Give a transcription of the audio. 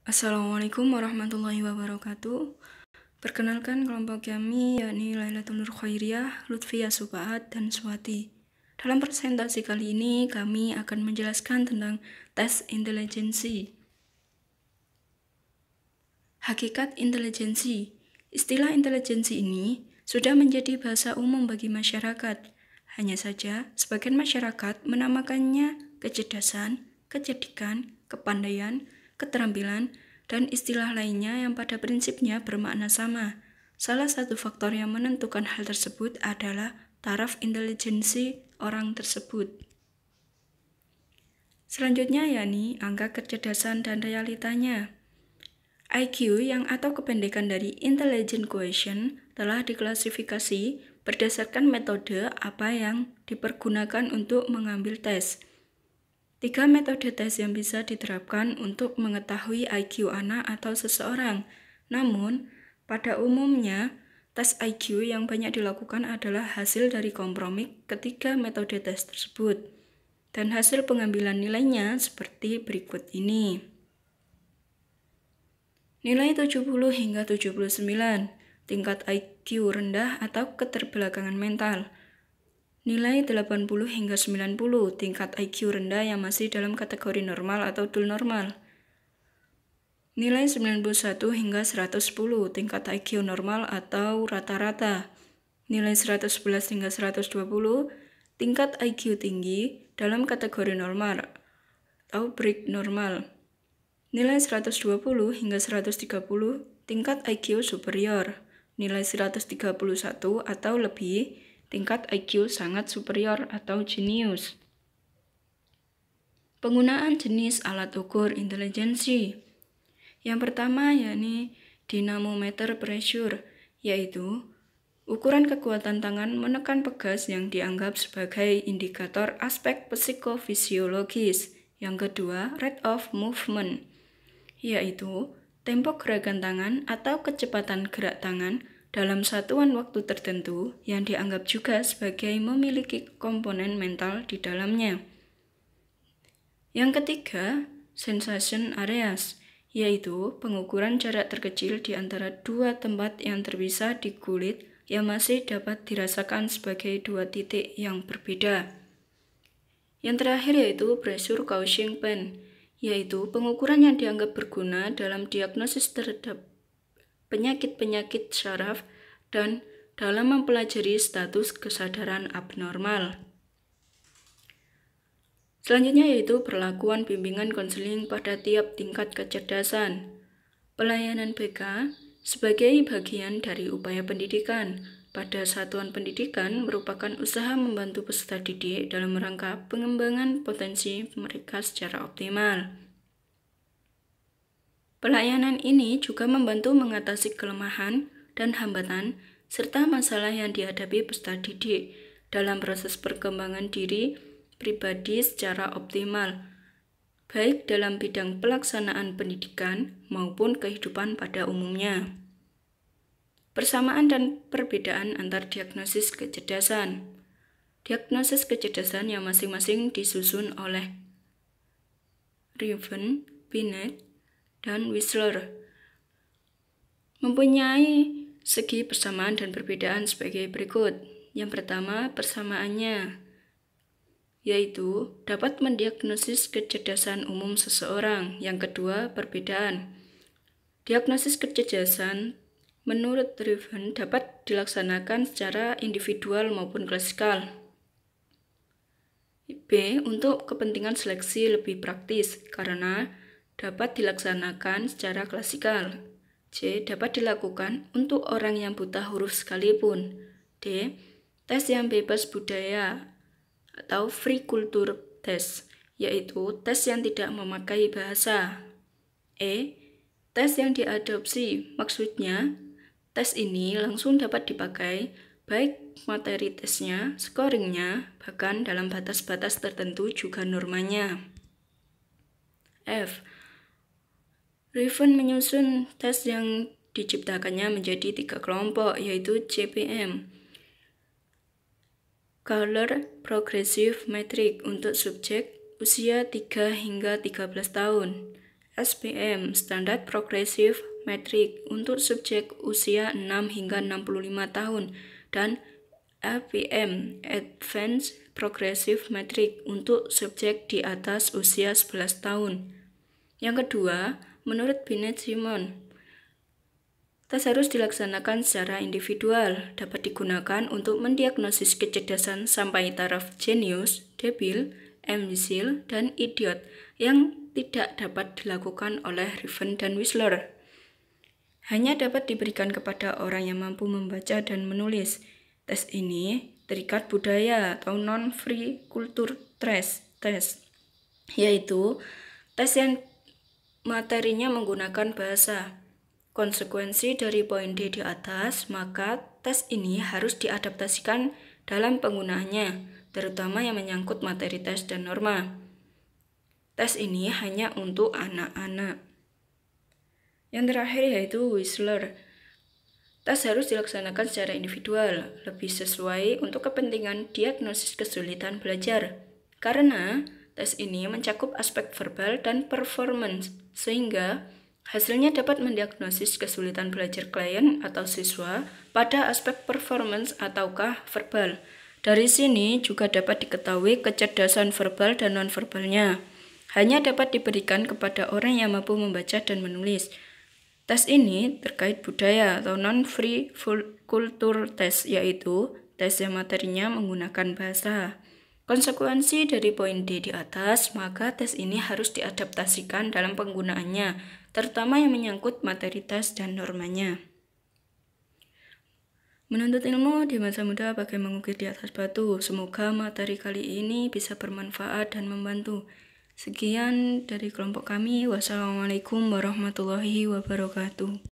Assalamualaikum warahmatullahi wabarakatuh. Perkenalkan kelompok kami yakni Lailatul Nur Khairiyah, Lutfiyah Supaat, dan Swati. Dalam presentasi kali ini kami akan menjelaskan tentang tes intelijensi. Hakikat intelijensi. Istilah intelijensi ini sudah menjadi bahasa umum bagi masyarakat. Hanya saja, sebagian masyarakat menamakannya kecerdasan, kecerdikan, kepandaian, keterampilan, dan istilah lainnya yang pada prinsipnya bermakna sama. Salah satu faktor yang menentukan hal tersebut adalah taraf intelijensi orang tersebut. Selanjutnya yakni angka kecerdasan dan realitanya. IQ yang atau kependekan dari Intelligent Quotient telah diklasifikasi berdasarkan metode apa yang dipergunakan untuk mengambil tes. 3 metode tes yang bisa diterapkan untuk mengetahui IQ anak atau seseorang. Namun, pada umumnya, tes IQ yang banyak dilakukan adalah hasil dari kompromi ketiga metode tes tersebut. Dan hasil pengambilan nilainya seperti berikut ini. Nilai 70 hingga 79, tingkat IQ rendah atau keterbelakangan mental. Nilai 80 hingga 90, tingkat IQ rendah yang masih dalam kategori normal atau dul normal. Nilai 91 hingga 110, tingkat IQ normal atau rata-rata. Nilai 111 hingga 120, tingkat IQ tinggi dalam kategori normal atau break normal. Nilai 120 hingga 130, tingkat IQ superior. Nilai 131 atau lebih, tingkat IQ sangat superior atau jenius. Penggunaan jenis alat ukur intelijensi. Yang pertama yakni dynamometer pressure, yaitu ukuran kekuatan tangan menekan pegas yang dianggap sebagai indikator aspek psikofisiologis. Yang kedua, rate of movement, yaitu tempo gerakan tangan atau kecepatan gerak tangan dalam satuan waktu tertentu yang dianggap juga sebagai memiliki komponen mental di dalamnya. Yang ketiga, sensation areas, yaitu pengukuran jarak terkecil di antara dua tempat yang terpisah di kulit yang masih dapat dirasakan sebagai dua titik yang berbeda. Yang terakhir yaitu pressure causing pain, yaitu pengukuran yang dianggap berguna dalam diagnosis terhadap penyakit-penyakit syaraf dan dalam mempelajari status kesadaran abnormal. Selanjutnya yaitu perlakuan bimbingan konseling pada tiap tingkat kecerdasan. Pelayanan BK sebagai bagian dari upaya pendidikan pada satuan pendidikan merupakan usaha membantu peserta didik dalam rangka pengembangan potensi mereka secara optimal. Pelayanan ini juga membantu mengatasi kelemahan dan hambatan serta masalah yang dihadapi peserta didik dalam proses perkembangan diri pribadi secara optimal, baik dalam bidang pelaksanaan pendidikan maupun kehidupan pada umumnya. Persamaan dan perbedaan antar diagnosis kecerdasan. Diagnosis kecerdasan yang masing-masing disusun oleh Riven, Binet, dan Wissler mempunyai segi persamaan dan perbedaan sebagai berikut. Yang pertama, persamaannya, yaitu dapat mendiagnosis kecerdasan umum seseorang. Yang kedua, perbedaan. Diagnosis kecerdasan menurut Riven dapat dilaksanakan secara individual maupun klasikal. B. Untuk kepentingan seleksi lebih praktis karena dapat dilaksanakan secara klasikal. C. Dapat dilakukan untuk orang yang buta huruf sekalipun. D. Tes yang bebas budaya atau free culture test, yaitu tes yang tidak memakai bahasa. E. Tes yang diadopsi, maksudnya tes ini langsung dapat dipakai baik materi tesnya, scoringnya, bahkan dalam batas-batas tertentu juga normanya. F. Riven menyusun tes yang diciptakannya menjadi 3 kelompok, yaitu CPM, Color Progressive Metric, untuk subjek usia 3 hingga 13 tahun. SPM, Standard Progressive Metric, untuk subjek usia 6 hingga 65 tahun, dan APM, Advanced Progressive Metric, untuk subjek di atas usia 11 tahun. Yang kedua, menurut Binet Simon, tes harus dilaksanakan secara individual, dapat digunakan untuk mendiagnosis kecerdasan sampai taraf jenius, debil, imbecile, dan idiot yang tidak dapat dilakukan oleh Riven dan Wissler. Hanya dapat diberikan kepada orang yang mampu membaca dan menulis. Tes ini terikat budaya atau non-free culture test, yaitu tes yang materinya menggunakan bahasa. Konsekuensi dari poin D di atas, maka tes ini harus diadaptasikan dalam penggunaannya, terutama yang menyangkut materi tes dan norma. Tes ini hanya untuk anak-anak. Yang terakhir yaitu Wissler. Tes harus dilaksanakan secara individual, lebih sesuai untuk kepentingan diagnosis kesulitan belajar. Karena tes ini mencakup aspek verbal dan performance, sehingga hasilnya dapat mendiagnosis kesulitan belajar klien atau siswa pada aspek performance ataukah verbal. Dari sini juga dapat diketahui kecerdasan verbal dan non-verbalnya. Hanya dapat diberikan kepada orang yang mampu membaca dan menulis. Tes ini terkait budaya atau non-free culture test, yaitu tes yang materinya menggunakan bahasa. Konsekuensi dari poin D di atas, maka tes ini harus diadaptasikan dalam penggunaannya, terutama yang menyangkut materi tes dan normanya. Menuntut ilmu di masa muda bagai mengukir di atas batu. Semoga materi kali ini bisa bermanfaat dan membantu. Sekian dari kelompok kami. Wassalamualaikum warahmatullahi wabarakatuh.